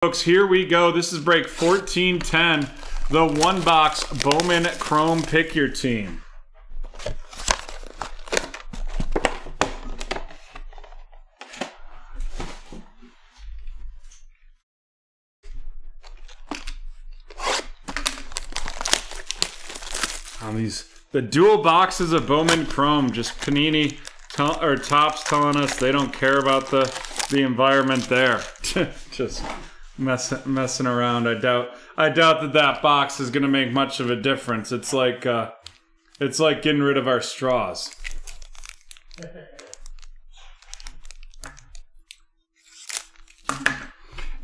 Folks, here we go. This is break 1410, the one box Bowman Chrome Pick Your Team. The dual boxes of Bowman Chrome, just Panini or Topps telling us they don't care about the environment there. Just messing around. I doubt that box is going to make much of a difference. It's like getting rid of our straws.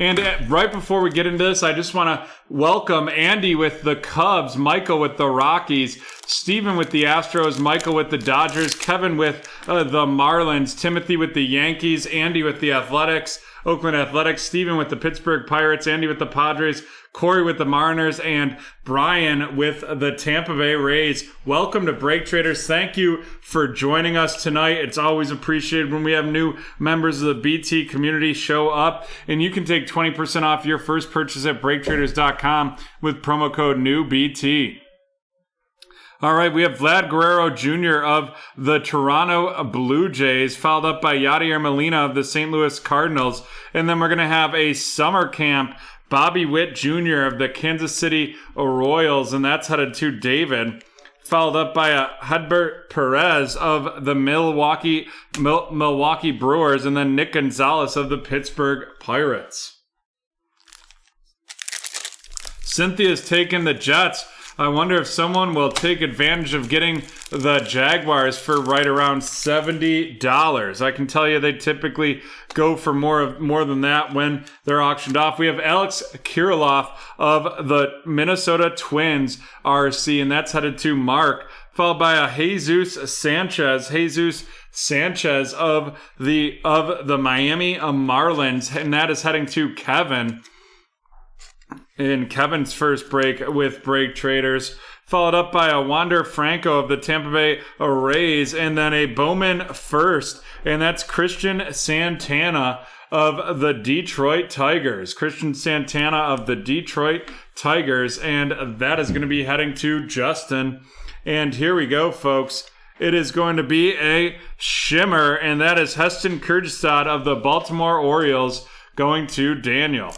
And right before we get into this, I just want to welcome Andy with the Cubs, Michael with the Rockies, Steven with the Astros, Michael with the Dodgers, Kevin with the Marlins, Timothy with the Yankees, Andy with the Athletics, Oakland Athletics, Steven with the Pittsburgh Pirates, Andy with the Padres, Corey with the Mariners, and Brian with the Tampa Bay Rays. Welcome to BreakTraders. Thank you for joining us tonight. It's always appreciated when we have new members of the BT community show up. And you can take 20% off your first purchase at BreakTraders.com with promo code NEWBT. All right, we have Vlad Guerrero Jr. of the Toronto Blue Jays, followed up by Yadier Molina of the St. Louis Cardinals. And then we're going to have a summer camp, Bobby Witt Jr. of the Kansas City Royals, and that's headed to David, followed up by a Hedbert Perez of the Milwaukee Brewers, and then Nick Gonzalez of the Pittsburgh Pirates. Cynthia's taken the Jets. I wonder if someone will take advantage of getting the Jaguars for right around $70. I can tell you they typically go for more than that when they're auctioned off. We have Alex Kirilloff of the Minnesota Twins RC, and that's headed to Mark, followed by a Jesus Sanchez of the Miami Marlins, and that is heading to Kevin. In Kevin's first break with BreakTraders, followed up by a Wander Franco of the Tampa Bay Rays, and then a Bowman first, and that's Christian Santana of the Detroit Tigers. Christian Santana of the Detroit Tigers, and that is going to be heading to Justin. And here we go, folks. It is going to be a shimmer, and that is Heston Kjerstad of the Baltimore Orioles going to Daniel.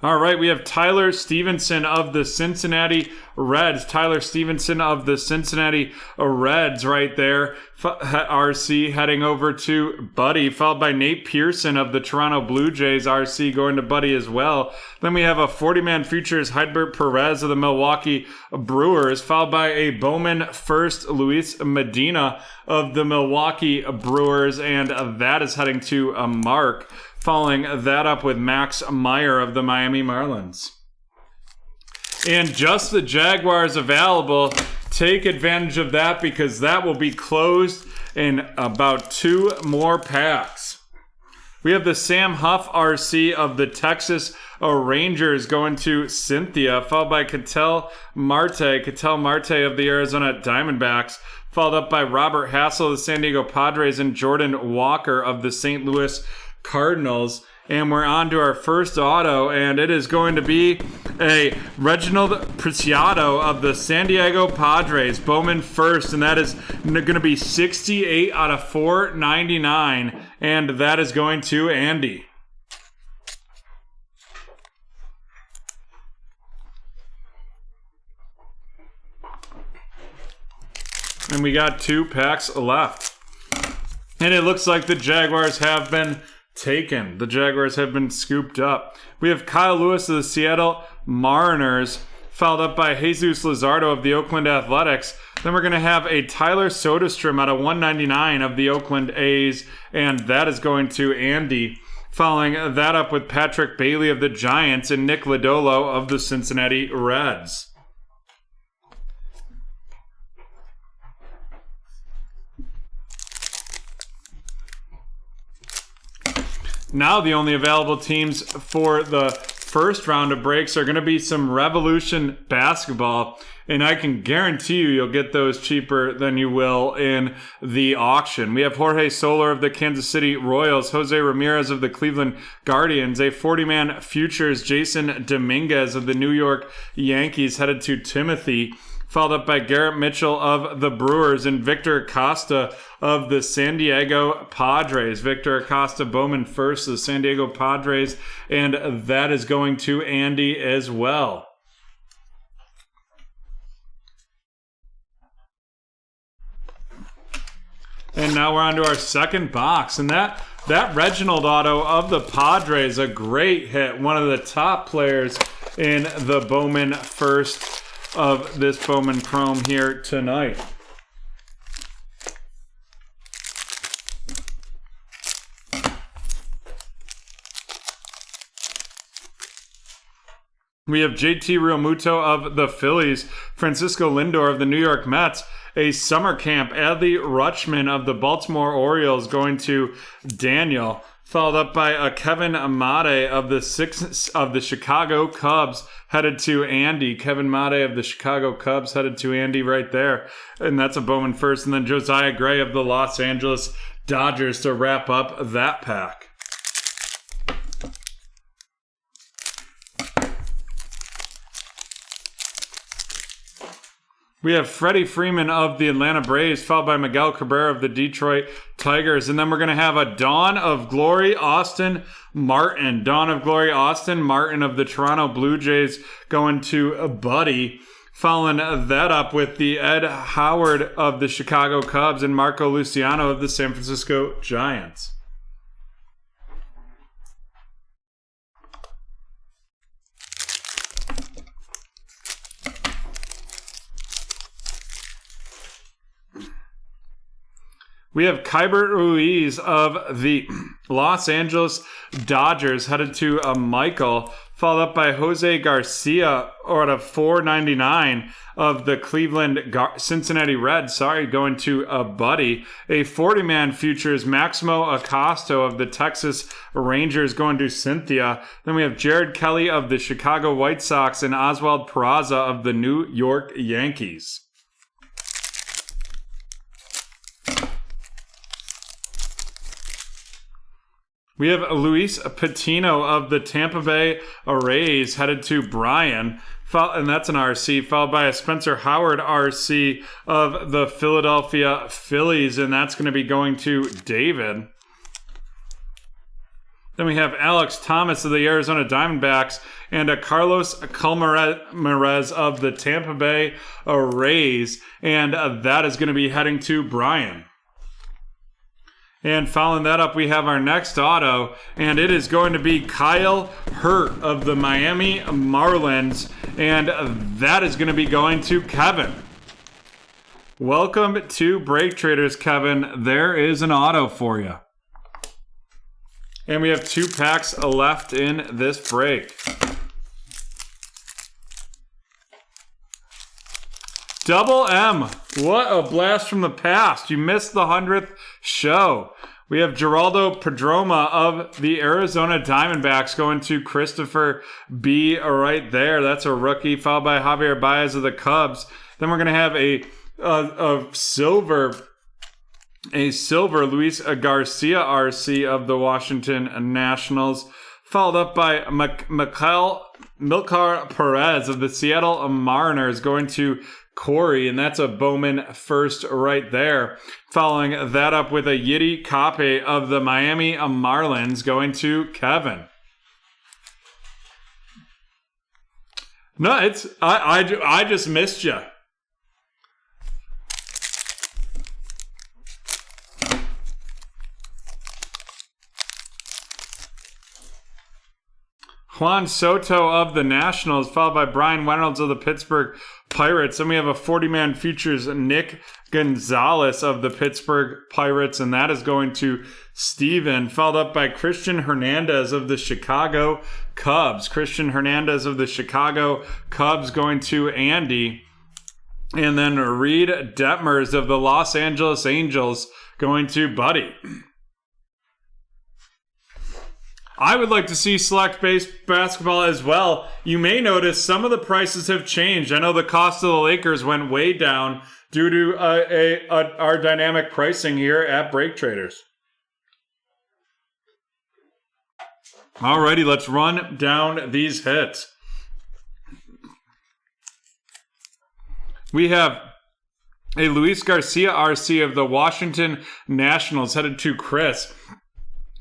All right, we have Tyler Stevenson of the Cincinnati Reds. Tyler Stevenson of the Cincinnati Reds right there. RC heading over to Buddy, followed by Nate Pearson of the Toronto Blue Jays. RC going to Buddy as well. Then we have a 40-man futures Hedbert Perez of the Milwaukee Brewers, followed by a Bowman first Luis Medina of the Milwaukee Brewers, and that is heading to Mark. Following that up with Max Meyer of the Miami Marlins. And just the Jaguars available. Take advantage of that because that will be closed in about 2 more packs. We have the Sam Huff RC of the Texas Rangers going to Cynthia, followed by Ketel Marte of the Arizona Diamondbacks, followed up by Robert Hassel of the San Diego Padres and Jordan Walker of the St. Louis Cardinals. And we're on to our first auto, and it is going to be a Reginald Preciado of the San Diego Padres, Bowman first, and that is going to be 68 out of 499, and that is going to Andy. And we got 2 packs left. And it looks like the Jaguars have been taken. The Jaguars have been scooped up. We have Kyle Lewis of the Seattle Mariners, followed up by Jesus Luzardo of the Oakland Athletics. Then we're going to have a Tyler Soderstrom out of 199 of the Oakland A's, and that is going to Andy. Following that up with Patrick Bailey of the Giants and Nick Lodolo of the Cincinnati Reds. Now the only available teams for the first round of breaks are going to be some Revolution basketball. and I can guarantee you'll get those cheaper than you will in the auction. We have Jorge Soler of the Kansas City Royals, Jose Ramirez of the Cleveland Guardians, a 40-man futures, Jason Dominguez of the New York Yankees headed to Timothy, followed up by Garrett Mitchell of the Brewers and Victor Acosta of the San Diego Padres. Victor Acosta, Bowman first, the San Diego Padres, and that is going to Andy as well. And now we're on to our second box, and that Reginald auto of the Padres, a great hit, one of the top players in the Bowman first of this Bowman Chrome here tonight. We have JT Realmuto of the Phillies, Francisco Lindor of the New York Mets, a summer camp, Adley Rutschman of the Baltimore Orioles going to Daniel, followed up by a Kevin Amade of the Chicago Cubs headed to Andy. Kevin Amade of the Chicago Cubs headed to Andy right there. And that's a Bowman first. And then Josiah Gray of the Los Angeles Dodgers to wrap up that pack. We have Freddie Freeman of the Atlanta Braves, followed by Miguel Cabrera of the Detroit Tigers. And then we're going to have a Dawn of Glory, Austin Martin. Dawn of Glory, Austin Martin of the Toronto Blue Jays going to Buddy. Following that up with the Ed Howard of the Chicago Cubs and Marco Luciano of the San Francisco Giants. We have Keibert Ruiz of the Los Angeles Dodgers headed to Michael, followed up by Jose Garcia or at a $4.99 of the Cincinnati Reds, going to Buddy. A 40-man futures, Maximo Acosta of the Texas Rangers going to Cynthia. Then we have Jared Kelly of the Chicago White Sox and Oswald Peraza of the New York Yankees. We have Luis Patino of the Tampa Bay Rays headed to Brian, and that's an RC, followed by a Spencer Howard RC of the Philadelphia Phillies, and that's going to be going to David. Then we have Alex Thomas of the Arizona Diamondbacks and a Carlos Calmarez of the Tampa Bay Rays, and that is going to be heading to Brian. And following that up, we have our next auto, and it is going to be Kyle Hurt of the Miami Marlins, and that is going to be going to Kevin. Welcome to BreakTraders, Kevin. There is an auto for you. And we have 2 packs left in this break. Double M. What a blast from the past. You missed the 100th show. We have Geraldo Perdomo of the Arizona Diamondbacks going to Christopher B. right there. That's a rookie, followed by Javier Baez of the Cubs. Then we're going to have a silver Luis Garcia RC of the Washington Nationals, followed up by Milkar Perez of the Seattle Mariners going to Corey, and that's a Bowman first right there. Following that up with a Yiddy Cape of the Miami Marlins going to Kevin. No, I just missed you. Juan Soto of the Nationals, followed by Brian Reynolds of the Pittsburgh Pirates. Then we have a 40-man futures, Nick Gonzalez of the Pittsburgh Pirates, and that is going to Steven, followed up by Christian Hernandez of the Chicago Cubs. Christian Hernandez of the Chicago Cubs going to Andy. And then Reed Detmers of the Los Angeles Angels going to Buddy. I would like to see select base basketball as well. You may notice some of the prices have changed. I know the cost of the Lakers went way down due to our dynamic pricing here at BreakTraders. Alrighty, let's run down these hits. We have a Luis Garcia RC of the Washington Nationals headed to Chris.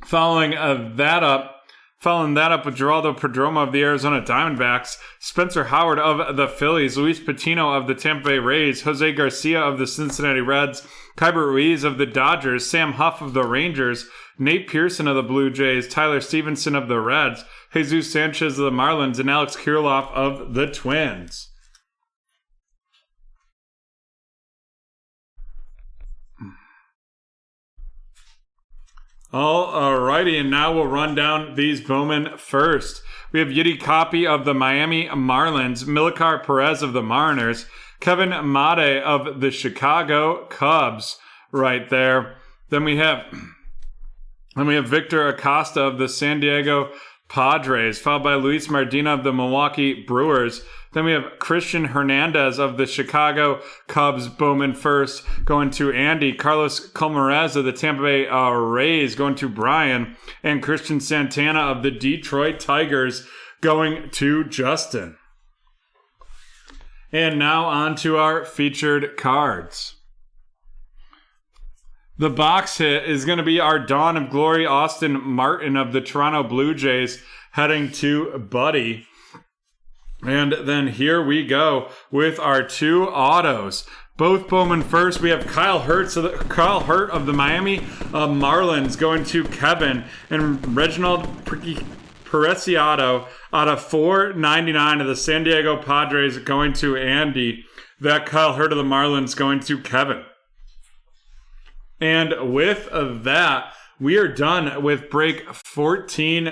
Following that up with Geraldo Perdomo of the Arizona Diamondbacks, Spencer Howard of the Phillies, Luis Patino of the Tampa Bay Rays, Jose Garcia of the Cincinnati Reds, Kyber Ruiz of the Dodgers, Sam Huff of the Rangers, Nate Pearson of the Blue Jays, Tyler Stevenson of the Reds, Jesus Sanchez of the Marlins, and Alex Kirilloff of the Twins. Alrighty, and now we'll run down these Bowman first. We have Yiddy Copy of the Miami Marlins, Milakar Perez of the Mariners, Kevin Made of the Chicago Cubs right there. Then we have Victor Acosta of the San Diego Padres, followed by Luis Medina of the Milwaukee Brewers. Then we have Christian Hernandez of the Chicago Cubs, Bowman first, going to Andy. Carlos Colmerez of the Tampa Bay Rays, going to Brian. And Christian Santana of the Detroit Tigers, going to Justin. And now on to our featured cards. The box hit is going to be our Dawn of Glory, Austin Martin of the Toronto Blue Jays, heading to Buddy. And then here we go with our two autos. Both Bowman first. We have Kyle Hurt of the Miami Marlins going to Kevin, and Reginald Preciado out of 499 of the San Diego Padres going to Andy. That Kyle Hurt of the Marlins going to Kevin. And with that, we are done with break 14